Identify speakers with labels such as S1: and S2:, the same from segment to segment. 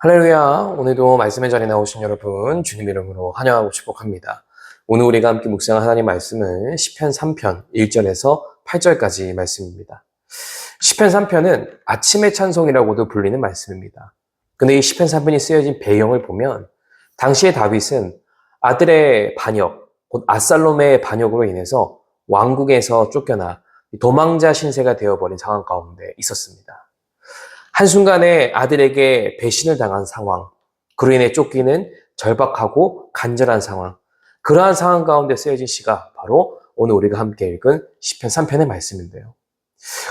S1: 할렐루야. 오늘도 말씀의 자리에 나오신 여러분 주님 이름으로 환영하고 축복합니다. 오늘 우리가 함께 묵상한 하나님 말씀은 시편 3편 1절에서 8절까지 말씀입니다. 시편 3편은 아침의 찬송이라고도 불리는 말씀입니다. 근데 이 시편 3편이 쓰여진 배경을 보면 당시의 다윗은 아들의 반역, 곧 압살롬의 반역으로 인해서 왕국에서 쫓겨나 도망자 신세가 되어버린 상황 가운데 있었습니다. 한순간에 아들에게 배신을 당한 상황, 그로 인해 쫓기는 절박하고 간절한 상황, 그러한 상황 가운데 쓰여진 시가 바로 오늘 우리가 함께 읽은 시편 3편의 말씀인데요.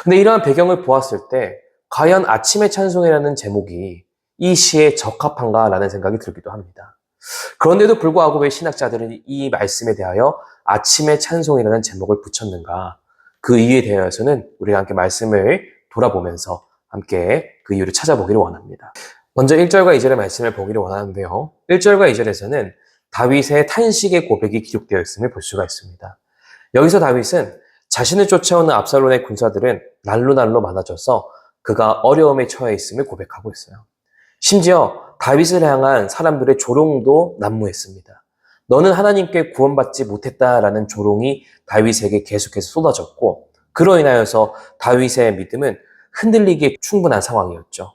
S1: 근데 이러한 배경을 보았을 때 과연 아침의 찬송이라는 제목이 이 시에 적합한가라는 생각이 들기도 합니다. 그런데도 불구하고 왜 신학자들은 이 말씀에 대하여 아침의 찬송이라는 제목을 붙였는가? 그 이유에 대해서는 우리가 함께 말씀을 돌아보면서 함께 그 이유를 찾아보기를 원합니다. 먼저 1절과 2절의 말씀을 보기를 원하는데요. 1절과 2절에서는 다윗의 탄식의 고백이 기록되어 있음을 볼 수가 있습니다. 여기서 다윗은 자신을 쫓아오는 압살롬의 군사들은 날로 많아져서 그가 어려움에 처해 있음을 고백하고 있어요. 심지어 다윗을 향한 사람들의 조롱도 난무했습니다. 너는 하나님께 구원받지 못했다라는 조롱이 다윗에게 계속해서 쏟아졌고, 그로 인하여서 다윗의 믿음은 흔들리기에 충분한 상황이었죠.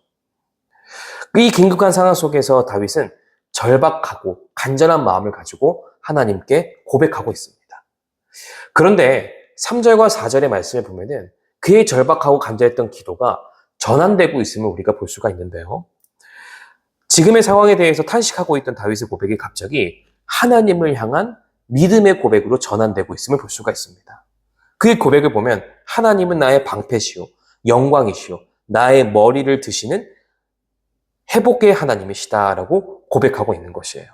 S1: 이 긴급한 상황 속에서 다윗은 절박하고 간절한 마음을 가지고 하나님께 고백하고 있습니다. 그런데 3절과 4절의 말씀을 보면은 그의 절박하고 간절했던 기도가 전환되고 있음을 우리가 볼 수가 있는데요. 지금의 상황에 대해서 탄식하고 있던 다윗의 고백이 갑자기 하나님을 향한 믿음의 고백으로 전환되고 있음을 볼 수가 있습니다. 그의 고백을 보면 하나님은 나의 방패시오, 영광이시오, 나의 머리를 드시는 회복의 하나님이시다라고 고백하고 있는 것이에요.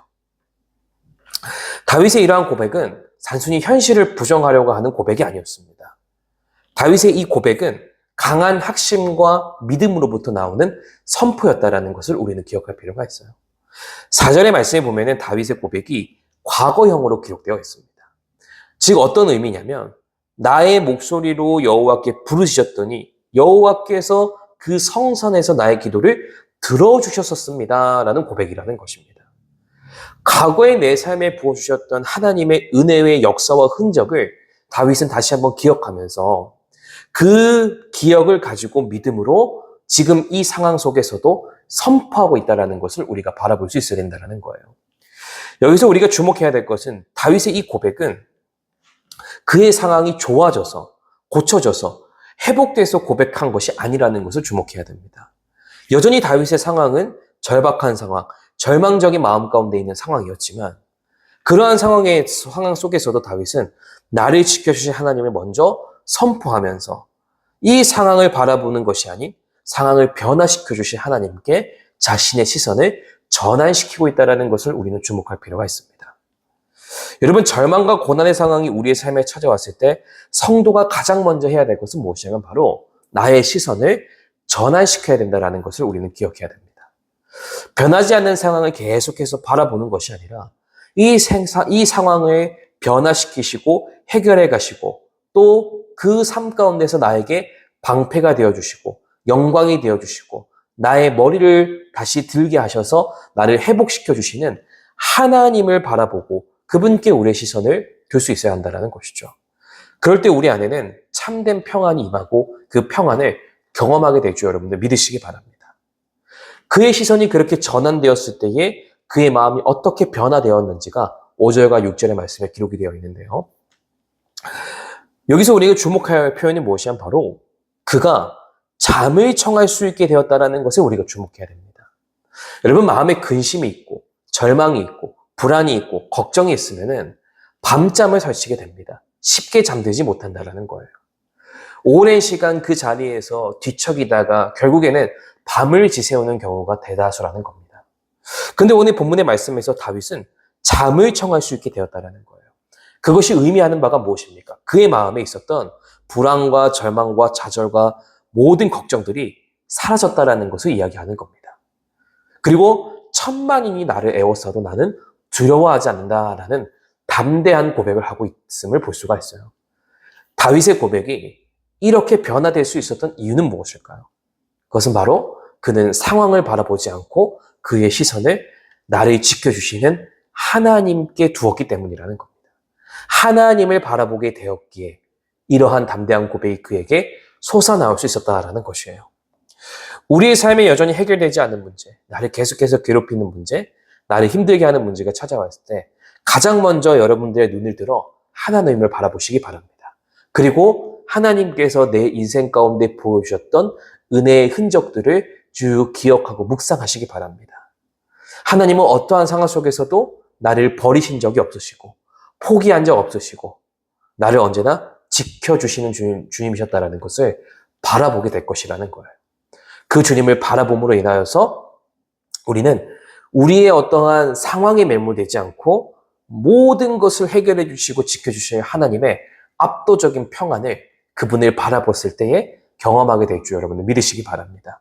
S1: 다윗의 이러한 고백은 단순히 현실을 부정하려고 하는 고백이 아니었습니다. 다윗의 이 고백은 강한 확신과 믿음으로부터 나오는 선포였다라는 것을 우리는 기억할 필요가 있어요. 4절의 말씀에 보면은 다윗의 고백이 과거형으로 기록되어 있습니다. 즉 어떤 의미냐면 나의 목소리로 여호와께 부르짖었더니 여호와께서 그 성산에서 나의 기도를 들어주셨었습니다 라는 고백이라는 것입니다. 과거의 내 삶에 부어주셨던 하나님의 은혜의 역사와 흔적을 다윗은 다시 한번 기억하면서 그 기억을 가지고 믿음으로 지금 이 상황 속에서도 선포하고 있다는 것을 우리가 바라볼 수 있어야 된다는 거예요. 여기서 우리가 주목해야 될 것은 다윗의 이 고백은 그의 상황이 좋아져서 고쳐져서 회복돼서 고백한 것이 아니라는 것을 주목해야 됩니다. 여전히 다윗의 상황은 절박한 상황, 절망적인 마음 가운데 있는 상황이었지만 그러한 상황 속에서도 다윗은 나를 지켜주신 하나님을 먼저 선포하면서 이 상황을 바라보는 것이 아닌 상황을 변화시켜 주신 하나님께 자신의 시선을 전환시키고 있다는 것을 우리는 주목할 필요가 있습니다. 여러분, 절망과 고난의 상황이 우리의 삶에 찾아왔을 때 성도가 가장 먼저 해야 될 것은 무엇이냐면 바로 나의 시선을 전환시켜야 된다는 것을 우리는 기억해야 됩니다. 변하지 않는 상황을 계속해서 바라보는 것이 아니라 이 상황을 변화시키시고 해결해 가시고 또 그 삶 가운데서 나에게 방패가 되어주시고 영광이 되어주시고 나의 머리를 다시 들게 하셔서 나를 회복시켜 주시는 하나님을 바라보고 그분께 우리의 시선을 둘 수 있어야 한다는 것이죠. 그럴 때 우리 안에는 참된 평안이 임하고 그 평안을 경험하게 될 줄 여러분들 믿으시기 바랍니다. 그의 시선이 그렇게 전환되었을 때에 그의 마음이 어떻게 변화되었는지가 5절과 6절의 말씀에 기록이 되어 있는데요. 여기서 우리가 주목해야 할 표현이 무엇이냐면 바로 그가 잠을 청할 수 있게 되었다는 것에 우리가 주목해야 됩니다. 여러분, 마음에 근심이 있고 절망이 있고 불안이 있고 걱정이 있으면은 밤잠을 설치게 됩니다. 쉽게 잠들지 못한다는 거예요. 오랜 시간 그 자리에서 뒤척이다가 결국에는 밤을 지새우는 경우가 대다수라는 겁니다. 근데 오늘 본문의 말씀에서 다윗은 잠을 청할 수 있게 되었다는 거예요. 그것이 의미하는 바가 무엇입니까? 그의 마음에 있었던 불안과 절망과 좌절과 모든 걱정들이 사라졌다는 것을 이야기하는 겁니다. 그리고 천만인이 나를 애워싸도 나는 두려워하지 않는다라는 담대한 고백을 하고 있음을 볼 수가 있어요. 다윗의 고백이 이렇게 변화될 수 있었던 이유는 무엇일까요? 그것은 바로 그는 상황을 바라보지 않고 그의 시선을 나를 지켜주시는 하나님께 두었기 때문이라는 겁니다. 하나님을 바라보게 되었기에 이러한 담대한 고백이 그에게 솟아나올 수 있었다라는 것이에요. 우리의 삶에 여전히 해결되지 않은 문제, 나를 계속해서 괴롭히는 문제, 나를 힘들게 하는 문제가 찾아왔을 때 가장 먼저 여러분들의 눈을 들어 하나님을 바라보시기 바랍니다. 그리고 하나님께서 내 인생 가운데 보여주셨던 은혜의 흔적들을 쭉 기억하고 묵상하시기 바랍니다. 하나님은 어떠한 상황 속에서도 나를 버리신 적이 없으시고 포기한 적 없으시고 나를 언제나 지켜주시는 주님이셨다는 것을 바라보게 될 것이라는 거예요. 그 주님을 바라봄으로 인하여서 우리는 우리의 어떠한 상황에 매몰되지 않고 모든 것을 해결해 주시고 지켜주실 하나님의 압도적인 평안을 그분을 바라봤을 때에 경험하게 될 줄 여러분들 믿으시기 바랍니다.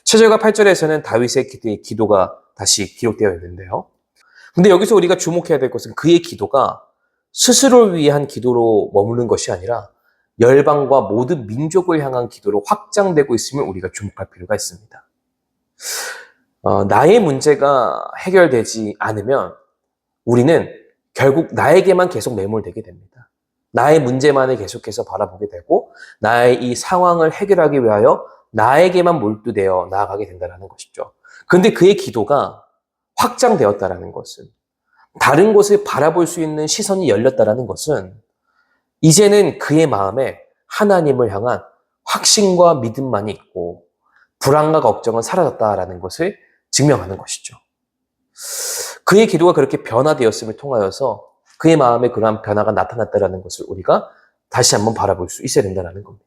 S1: 7절과 8절에서는 다윗의 기도가 다시 기록되어 있는데요. 근데 여기서 우리가 주목해야 될 것은 그의 기도가 스스로를 위한 기도로 머무는 것이 아니라 열방과 모든 민족을 향한 기도로 확장되고 있음을 우리가 주목할 필요가 있습니다. 나의 문제가 해결되지 않으면 우리는 결국 나에게만 계속 매몰되게 됩니다. 나의 문제만을 계속해서 바라보게 되고 나의 이 상황을 해결하기 위하여 나에게만 몰두되어 나아가게 된다는 것이죠. 그런데 그의 기도가 확장되었다는 것은 다른 곳을 바라볼 수 있는 시선이 열렸다는 것은 이제는 그의 마음에 하나님을 향한 확신과 믿음만이 있고 불안과 걱정은 사라졌다라는 것을 증명하는 것이죠. 그의 기도가 그렇게 변화되었음을 통하여서 그의 마음에 그러한 변화가 나타났다는 것을 우리가 다시 한번 바라볼 수 있어야 된다는 겁니다.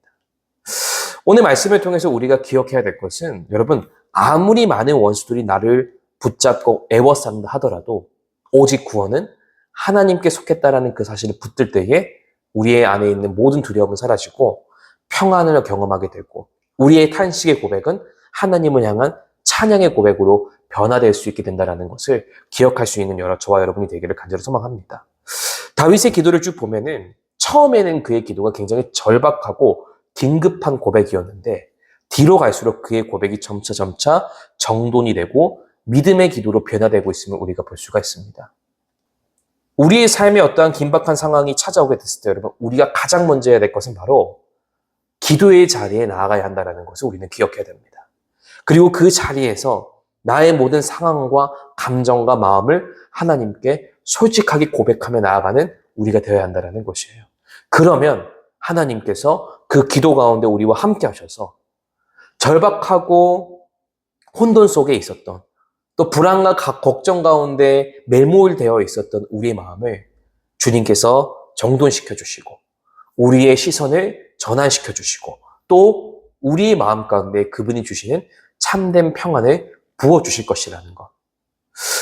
S1: 오늘 말씀을 통해서 우리가 기억해야 될 것은 여러분 아무리 많은 원수들이 나를 붙잡고 애워싼다 하더라도 오직 구원은 하나님께 속했다라는 그 사실을 붙들 때에 우리의 안에 있는 모든 두려움은 사라지고 평안을 경험하게 되고 우리의 탄식의 고백은 하나님을 향한 찬양의 고백으로 변화될 수 있게 된다는 것을 기억할 수 있는 저와 여러분이 되기를 간절히 소망합니다. 다윗의 기도를 쭉 보면은 처음에는 그의 기도가 굉장히 절박하고 긴급한 고백이었는데 뒤로 갈수록 그의 고백이 점차 정돈이 되고 믿음의 기도로 변화되고 있음을 우리가 볼 수가 있습니다. 우리의 삶에 어떠한 긴박한 상황이 찾아오게 됐을 때 여러분 우리가 가장 먼저 해야 될 것은 바로 기도의 자리에 나아가야 한다는 것을 우리는 기억해야 됩니다. 그리고 그 자리에서 나의 모든 상황과 감정과 마음을 하나님께 솔직하게 고백하며 나아가는 우리가 되어야 한다는 것이에요. 그러면 하나님께서 그 기도 가운데 우리와 함께 하셔서 절박하고 혼돈 속에 있었던 또 불안과 걱정 가운데 매몰되어 있었던 우리의 마음을 주님께서 정돈시켜 주시고 우리의 시선을 전환시켜 주시고 또 우리의 마음 가운데 그분이 주시는 참된 평안을 부어주실 것이라는 것.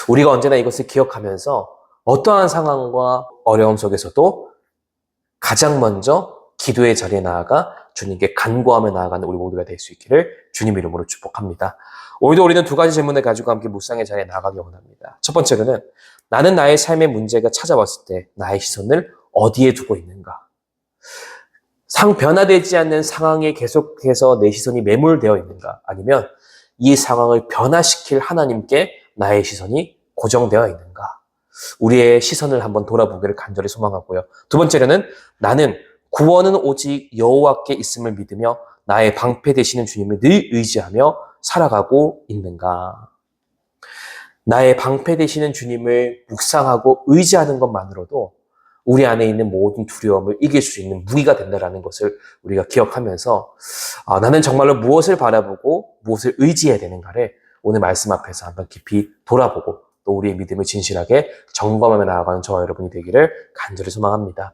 S1: 우리가 언제나 이것을 기억하면서 어떠한 상황과 어려움 속에서도 가장 먼저 기도의 자리에 나아가 주님께 간구하며 나아가는 우리 모두가 될 수 있기를 주님 이름으로 축복합니다. 오늘도 우리는 두 가지 질문을 가지고 함께 묵상의 자리에 나아가기 원합니다. 첫 번째로는 나는 나의 삶의 문제가 찾아왔을 때 나의 시선을 어디에 두고 있는가? 변화되지 않는 상황에 계속해서 내 시선이 매몰되어 있는가? 아니면 이 상황을 변화시킬 하나님께 나의 시선이 고정되어 있는가? 우리의 시선을 한번 돌아보기를 간절히 소망하고요. 두 번째로는 나는 구원은 오직 여호와께 있음을 믿으며 나의 방패 되시는 주님을 늘 의지하며 살아가고 있는가? 나의 방패 되시는 주님을 묵상하고 의지하는 것만으로도 우리 안에 있는 모든 두려움을 이길 수 있는 무기가 된다는 것을 우리가 기억하면서 나는 정말로 무엇을 바라보고 무엇을 의지해야 되는가를 오늘 말씀 앞에서 한번 깊이 돌아보고 또 우리의 믿음을 진실하게 점검하며 나아가는 저와 여러분이 되기를 간절히 소망합니다.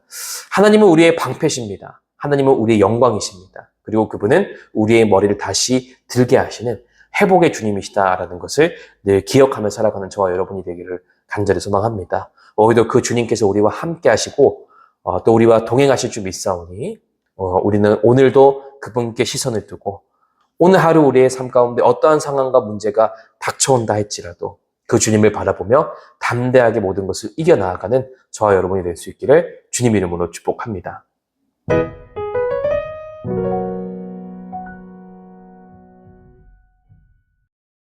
S1: 하나님은 우리의 방패십니다. 하나님은 우리의 영광이십니다. 그리고 그분은 우리의 머리를 다시 들게 하시는 회복의 주님이시다라는 것을 늘 기억하며 살아가는 저와 여러분이 되기를 간절히 소망합니다. 오늘도 그 주님께서 우리와 함께 하시고 또 우리와 동행하실 줄 믿사오니 우리는 오늘도 그분께 시선을 두고 오늘 하루 우리의 삶 가운데 어떠한 상황과 문제가 닥쳐온다 할지라도 그 주님을 바라보며 담대하게 모든 것을 이겨나가는 저와 여러분이 될 수 있기를 주님 이름으로 축복합니다.